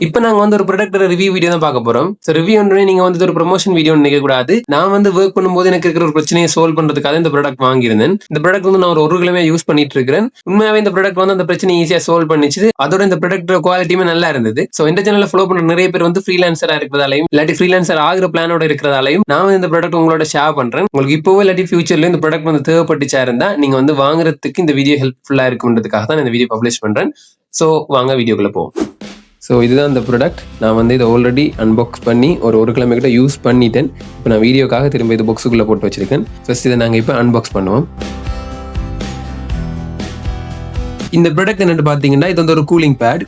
இப்போ நாங்க வந்து ஒரு ப்ராடக்ட்டோட ரிவ்யூ வீடியோ தான் பார்க்க போறோம். ஸோ ரிவ்யூ ஒன்றே நீங்க வந்து ஒரு ப்ரமோஷன் வீடியோன்னு நினைக்க கூடாது. நான் வந்து ஒர்க் பண்ணும்போது எனக்கு இருக்கிற ஒரு பிரச்சனையை சால்வ் பண்றதுக்காக இந்த ப்ராடக்ட் வாங்கியிருந்தேன். இந்த ப்ராடக்ட் வந்து நான் ஒரு கிழமையா யூஸ் பண்ணிட்டு இருக்கிறேன். உண்மையாவே இந்த ப்ராடக்ட் வந்து அந்த பிரச்சனை ஈஸியா சால்வ் பண்ணிச்சு. அதோட இந்த ப்ராடக்ட் குவாலிட்டியுமே நல்லா இருந்தது. ஸோ இந்த சேனல்ல ஃபாலோ பண்ற நிறைய பேர் வந்து ஃப்ரீலான்சரா இருக்கிறதாலையும் இல்லாட்டி ஃப்ரீலான்சர் ஆகிற பிளானோட இருக்கிறதாலையும் நான் வந்து இந்த ப்ராடக்ட் உங்களோட ஷேர் பண்றேன். உங்களுக்கு இப்போவோ இல்லாட்டி ஃபியூச்சர்ல இந்த ப்ராடக்ட் வந்து தேவைப்பட்டுச்சா இருந்தா நீங்க வந்து வாங்குறதுக்கு இந்த வீடியோ ஹெல்ப்ஃபுல்லா இருக்குன்றதுக்காக தான் இந்த வீடியோ பப்ளிஷ் பண்றேன். ஸோ வாங்க வீடியோக்குள்ள போவோம். ஸோ இதுதான் இந்த ப்ராடக்ட். நான் வந்து இதை ஆல்ரெடி அன்பாக்ஸ் பண்ணி ஒரு கிழமை கிட்ட யூஸ் பண்ணிட்டேன். இப்போ நான் வீடியோக்காக திரும்ப இது பாக்ஸுக்குள்ளே போட்டு வச்சிருக்கேன். ஃபர்ஸ்ட் இதை நாங்கள் இப்போ அன்பாக்ஸ் பண்ணுவோம். இந்த ப்ராடக்ட் என்னென்னு பார்த்தீங்கன்னா இது வந்து ஒரு கூலிங் பேட்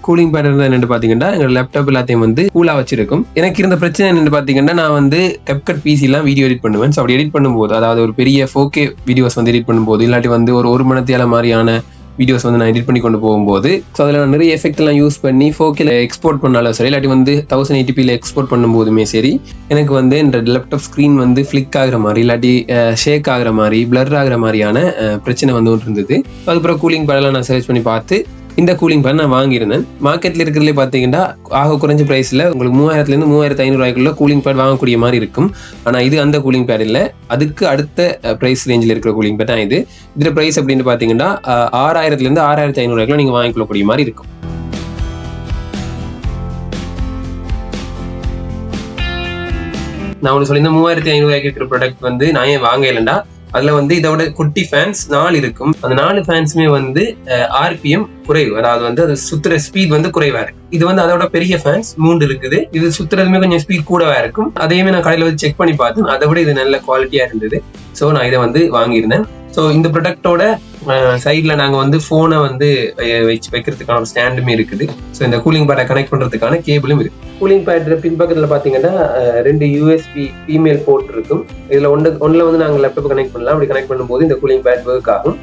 இருந்தால் என்னென்னு பார்த்தீங்கன்னா எங்கள் லேப்டாப் எல்லாத்தையும் வந்து கூலாக வச்சிருக்கும். எனக்கு இருந்த பிரச்சனை என்னென்னு பார்த்தீங்கன்னா நான் வந்து CapCut பிசிலாம் வீடியோ எடிட் பண்ணுவேன். ஸோ அப்படி எடிட் பண்ணும்போது அதாவது ஒரு பெரிய 4K வீடியோஸ் வந்து எடிட் பண்ணும்போது இல்லாட்டி வந்து ஒரு மணி நேரம் மாதிரியான வீடியோஸ் வந்து நான் எடிட் பண்ணி கொண்டு போகும்போது ஸோ அதில் நான் நிறைய எஃபெக்ட்லாம் யூஸ் பண்ணி 4Kல எக்ஸ்போர்ட் பண்ணாலும் சரி இல்லாட்டி வந்து 1080pல எக்ஸ்போர்ட் பண்ணும்போதுமே சரி எனக்கு வந்து இந்த லேப்டாப் ஸ்க்ரீன் வந்து ஃப்ளிக் ஆகிற மாதிரி இல்லாட்டி ஷேக் ஆகிற மாதிரி பிளர் ஆகிற மாதிரியான பிரச்சனை வந்து ஒன்று இருந்தது. அதுக்கப்புறம் கூலிங் பேடெல்லாம் நான் சர்ச் பண்ணி பார்த்து இந்த கூலிங் பேட் நான் வாங்கியிருந்தேன். மார்க்கெட்டில் இருக்கிறதுலே பார்த்தீங்கன்னா ஆக குறைஞ்ச ப்ரைஸில் உங்களுக்கு 3000லேருந்து 3500 கூலிங் பேட் வாங்கக்கூடிய மாதிரி இருக்கும். ஆனால் இது அந்த கூலிங் பேட் இல்லை, அதுக்கு அடுத்த ப்ரைஸ் ரேஞ்சில் இருக்கிற கூலிங் பேட் தான் இது. இதில் ப்ரைஸ் அப்படின்னு பார்த்தீங்கன்னா 6000லேருந்து 6500 நீங்கள் வாங்கிக்கொள்ளக்கூடிய மாதிரி இருக்கும். நான் உங்களுக்கு சொல்லி இந்த 3500 இருக்கிற ப்ராடக்ட் வந்து நான் ஏன் வாங்க இல்லைண்டா அதுல வந்து இதோட குட்டி ஃபேன்ஸ் 4 இருக்கும். அந்த 4 ஃபேன்ஸுமே வந்து RPM குறைவு, அதாவது வந்து அது சுத்துற ஸ்பீட் வந்து குறைவா இருக்கு. இது வந்து அதோட பெரிய ஃபேன்ஸ் 3 இருக்குது. இது சுத்துறதுமே கொஞ்சம் ஸ்பீட் கூடவா இருக்கும். அதையுமே நான் கடையில வச்சு செக் பண்ணி பார்த்தேன். அதை விட இது நல்ல குவாலிட்டியா இருந்தது. ஸோ நான் இதை வந்து வாங்கியிருந்தேன். ஸோ இந்த ப்ராடக்டோட சைடில் நாங்கள் வந்து ஃபோனை வந்து வைக்கிறதுக்கான ஒரு ஸ்டாண்டுமே இருக்குது. ஸோ இந்த கூலிங் பேடை கனெக்ட் பண்ணுறதுக்கான கேபிளும் இருக்குது. கூலிங் பேட் பின்பக்கத்தில் பார்த்தீங்கன்னா 2 USB ஃபீமேல் போர்ட் இருக்கும். இதில் ஒன்றில் வந்து நாங்கள் லேப்டாப் கனெக்ட் பண்ணலாம். அப்படி கனெக்ட் பண்ணும்போது இந்த கூலிங் பேட் ஒர்க் ஆகும்.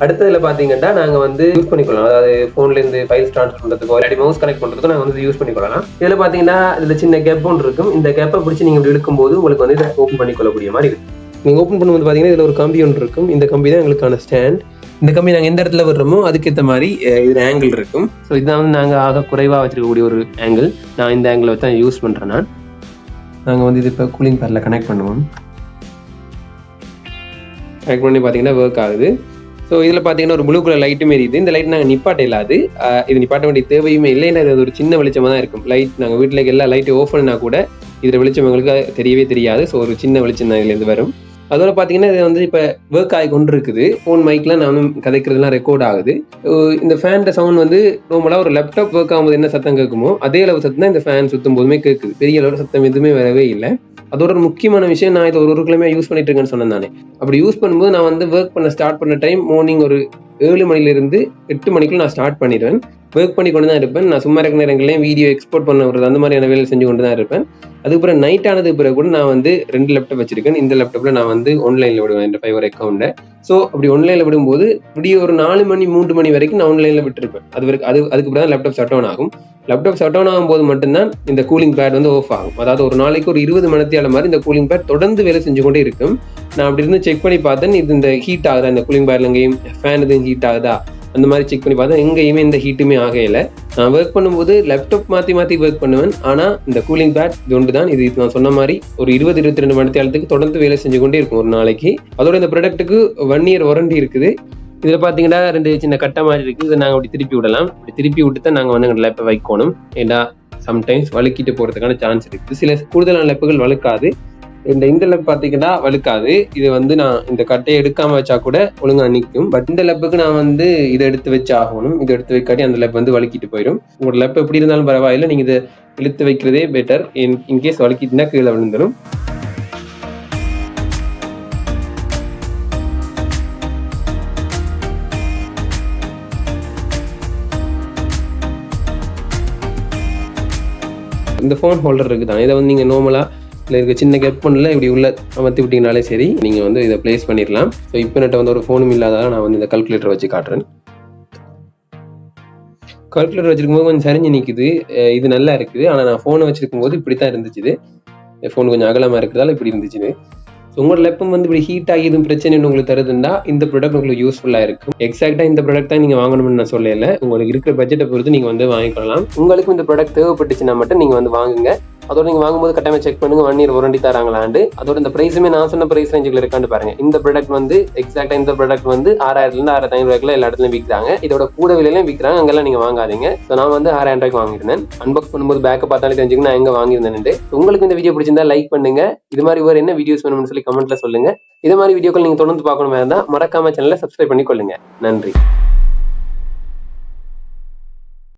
அடுத்ததுல பார்த்தீங்கன்னா நாங்கள் வந்து யூஸ் பண்ணிக்கலாம். அதாவது ஃபோன்லேருந்து ஃபைல்ஸ் ட்ரான்ஸ்ஃபர் பண்ணுறதுக்கோ இல்லாட்டி மவுஸ் கனெக்ட் பண்ணுறதுக்கோ நாங்கள் வந்து யூஸ் பண்ணிக்கொள்ளலாம். இதில் பார்த்தீங்கன்னா இதில் சின்ன கேப் ஒன்று இருக்கும். இந்த கேப்பை பிடிச்சி நீங்கள் இப்படி இழுக்கும்போது உங்களுக்கு வந்து இதை ஓப்பன் பண்ணிக்கொள்ளக்கூடிய மாதிரி இருக்கும். நீங்கள் ஓப்பன் பண்ணும்போது பார்த்தீங்கன்னா இதில் ஒரு கம்பி ஒன்று இருக்கும். இந்த கம்பி தான் எங்களுக்கான ஸ்டாண்ட். இந்த கம்பி நாங்கள் எந்த இடத்துல விடுறோமோ அதுக்கேற்ற மாதிரி இதில் ஆங்கிள் இருக்கும். ஸோ இதுதான் வந்து நாங்கள் ஆக குறைவாக வச்சிருக்கக்கூடிய ஒரு ஆங்கிள். நான் இந்த ஆங்கிளை வச்சு தான் யூஸ் பண்ணுறேன். நாங்கள் வந்து இது இப்போ கூலிங் பேடில் கனெக்ட் பண்ணுவோம். கனெக்ட் பண்ணி பார்த்தீங்கன்னா ஒர்க் ஆகுது. ஸோ இதில் பார்த்தீங்கன்னா ஒரு ப்ளூ கலர் லைட்டும் எரியுது. இந்த லைட் நாங்கள் நிப்பாட்ட இல்லாது, இது நிப்பாட்ட வேண்டிய தேவையுமே இல்லைன்னா இது ஒரு சின்ன வெளிச்சமாக தான் இருக்கும். லைட் நாங்கள் வீட்டில் எல்லா லைட்டும் ஓஃப் பண்ணினா கூட இதில் வெளிச்சம் எங்களுக்கு தெரியவே தெரியாது. ஸோ ஒரு சின்ன வெளிச்சம் தான் இதுலேருந்து வரும். அதோட பார்த்தீங்கன்னா இது வந்து இப்போ ஒர்க் ஆகி கொண்டு இருக்குது. ஃபோன் மைக்லாம் நானும் கதைக்கிறதுலாம் ரெக்கார்ட் ஆகுது. இந்த ஃபேன் சவுண்ட் வந்து நார்மலாக ஒரு லேப்டாப் ஒர்க் ஆகும்போது என்ன சத்தம் கேட்குமோ அதே அளவு சத்தம் தான் இந்த ஃபேன் சுற்றும் போதுமே கேட்குது. பெரிய அளவு சத்தம் எதுவுமே வரவே இல்லை. அதோட ஒரு முக்கியமான விஷயம், நான் இதை ஒரு கிழமையா யூஸ் பண்ணிட்டு இருக்கேன்னு சொன்னேன் தானே. அப்படி யூஸ் பண்ணும்போது நான் வந்து ஒர்க் பண்ண ஸ்டார்ட் பண்ண டைம் மார்னிங் ஒரு 7 மணிலிருந்து 8 மணிக்குள்ள நான் ஸ்டார்ட் பண்ணிடுவேன். ஒர்க் பண்ணி கொண்டு தான் இருப்பேன். நான் சும்மா இருக்கிற நேரங்களையும் வீடியோ எக்ஸ்போர்ட் பண்ண வருது அந்த மாதிரியான வேலை செஞ்சு கொண்டு தான் இருப்பேன். அதுக்கப்புறம் நைட் ஆனது பிறகு கூட நான் வந்து 2 லேப்டாப் வச்சிருக்கேன். இந்த லேப்டாப்ல நான் வந்து ஆன்லைன்ல விடுவேன் இந்த ஃபைவர் அக்கௌண்ட்டை. ஸோ அப்படி ஆன்லைன்ல விடும்போது இப்படியே ஒரு 4 மணி 3 மணி வரைக்கும் நான் ஆன்லைன்ல விட்டுருப்பேன். அதுக்கு தான் லேப்டாப் ஷட் டவுன் ஆகும். லேப்டாப் ஷட் டவுன் ஆகும்போது மட்டும்தான் இந்த கூலிங் பேட் வந்து ஆஃப் ஆகும். அதாவது ஒரு நாளைக்கு ஒரு 20 மணித்தியால மாதிரி இந்த கூலிங் பேட் தொடர்ந்து வேலை செஞ்சு கொண்டே இருக்கும். நான் அப்படி இருந்து செக் பண்ணி பார்த்தேன், இது இந்த ஹீட் ஆகுதா, இந்த கூலிங் பேட்ல எங்கேயும் ஃபேன் எதுவும் ஹீட் ஆகுதா அந்த மாதிரி செக் பண்ணி பார்த்தேன். எங்கேயுமே இந்த ஹீட்டுமே ஆகையில. நான் ஒர்க் பண்ணும்போது லேப்டாப் மாற்றி ஒர்க் பண்ணுவேன். ஆனால் இந்த கூலிங் பேட் இது ஒன்று தான். இது நான் சொன்ன மாதிரி ஒரு 20-22 மணித்தியாலத்துக்கு தொடர்ந்து வேலை செஞ்சு கொண்டே இருக்கும் ஒரு நாளைக்கு. அதோட இந்த ப்ராடக்ட்டுக்கு 1 இயர் வாரண்டி இருக்குது. இதில் பார்த்தீங்கன்னா 2 சின்ன கட்டை மாதிரி இருக்குது. இதை நாங்கள் அப்படி திருப்பி விடலாம். அப்படி திருப்பி விட்டு தான் நாங்கள் வந்து எங்கள் லேப்பை வைக்கணும். ஏன்னா சம்டைம்ஸ் வழுக்கிட்டு போகிறதுக்கான சான்ஸ் இருக்குது. சில கூடுதலான லேப்புகள் வழுக்காது. இந்த லேப் பார்த்தீங்கன்னா வழுக்காது. இது வந்து நான் இந்த கட்டையை எடுக்காமல் வச்சா கூட ஒழுங்காக நிற்கும். பட் இந்த லேப்புக்கு நான் வந்து இதை எடுத்து வச்சு ஆகணும். இதை எடுத்து வைக்காட்டி அந்த லேப் வந்து வழுக்கிட்டு போயிடும். உங்களோட லேப் எப்படி இருந்தாலும் பரவாயில்லை, நீங்கள் இதை இழுத்து வைக்கிறதே பெட்டர். இன்கேஸ் வழுக்கிட்டுனா கீழே விழுந்துடும். இந்த ஃபோன் ஹோல்டர் இருக்குது தான். இதை வந்து நீங்கள் நார்மலாக இல்லை இருக்க சின்ன கேப் பண்ணல இப்படி உள்ள அமர்த்தி விட்டீங்கனாலே சரி, நீங்கள் வந்து இதை பிளேஸ் பண்ணிடலாம். ஸோ இப்போ நட்ட வந்து ஒரு ஃபோனும் இல்லாததால் நான் வந்து இந்த கால்குலேட்டர் வச்சு காட்டுறேன். கால்குலேட்டர் வச்சிருக்கும் போது கொஞ்சம் சரிஞ்சு நிற்குது. இது நல்லா இருக்குது. ஆனால் நான் ஃபோனை வச்சிருக்கும் போது இப்படி தான் இருந்துச்சு. ஃபோன் கொஞ்சம் அகலமாக இருக்கிறதால இப்படி இருந்துச்சு. உங்களோட லேப்பம் வந்து இப்படி ஹீட் ஆகி எதுவும் பிரச்சனை உங்களுக்கு தருதுன்னா இந்த ப்ராடக்ட் உங்களுக்கு யூஸ்ஃபுல்லா இருக்கும். எக்ஸாக்டா இந்த ப்ராடக்ட் தான் நீங்க வாங்கணும்னு நான் சொல்லல. உங்களுக்கு இருக்கிற பட்ஜெட்டை பொறுத்து நீங்க வந்து வாங்கிக்கலாம். உங்களுக்கு இந்த ப்ராடக்ட் தேவைப்பட்டுச்சுன்னா மட்டும் நீங்க வந்து வாங்குங்க. அதோட நீங்க வாங்கும்போது கட்டாயமா செக் பண்ணுங்க 1 இயர் வாரண்டி தராங்களாண்டு. அதோட இந்த பிரைஸுமே நான் சொன்ன பிரைஸ் ரேஞ்சுல இருக்கான்னு பாருங்க. இந்த ப்ராடக்ட் வந்து எக்ஸாக்டா இந்த ப்ராடக்ட் வந்து 6000 இருந்து 6500 எல்லா இடத்துலயும் விற்கிறாங்க. இதோட கூட விலையிலும் விற்கிறாங்க. அங்கெல்லாம் நீங்க வாங்காதீங்க. ஸோ நான் வந்து 6000 ரூபாய்க்கு வாங்கியிருந்தேன். அன்பாக்ஸ் பண்ணும்போது பேக்கை பார்த்தாலே தெரிஞ்சுக்க நான் எங்க வாங்கியிருந்தேன். உங்களுக்கு இந்த வீடியோ பிடிச்சிருந்தா லைக் பண்ணுங்க. இது மாதிரி வேற என்ன வீடியோஸ் வேணும்னு சொல்லி கமெண்ட்ல சொல்லுங்க. இது மாதிரி வீடியோக்கள் நீங்க தொடர்ந்து பார்க்கணுமா இருந்தா மறக்காம சேனலை சப்ஸ்கிரைப் பண்ணி கொள்ளுங்க. நன்றி.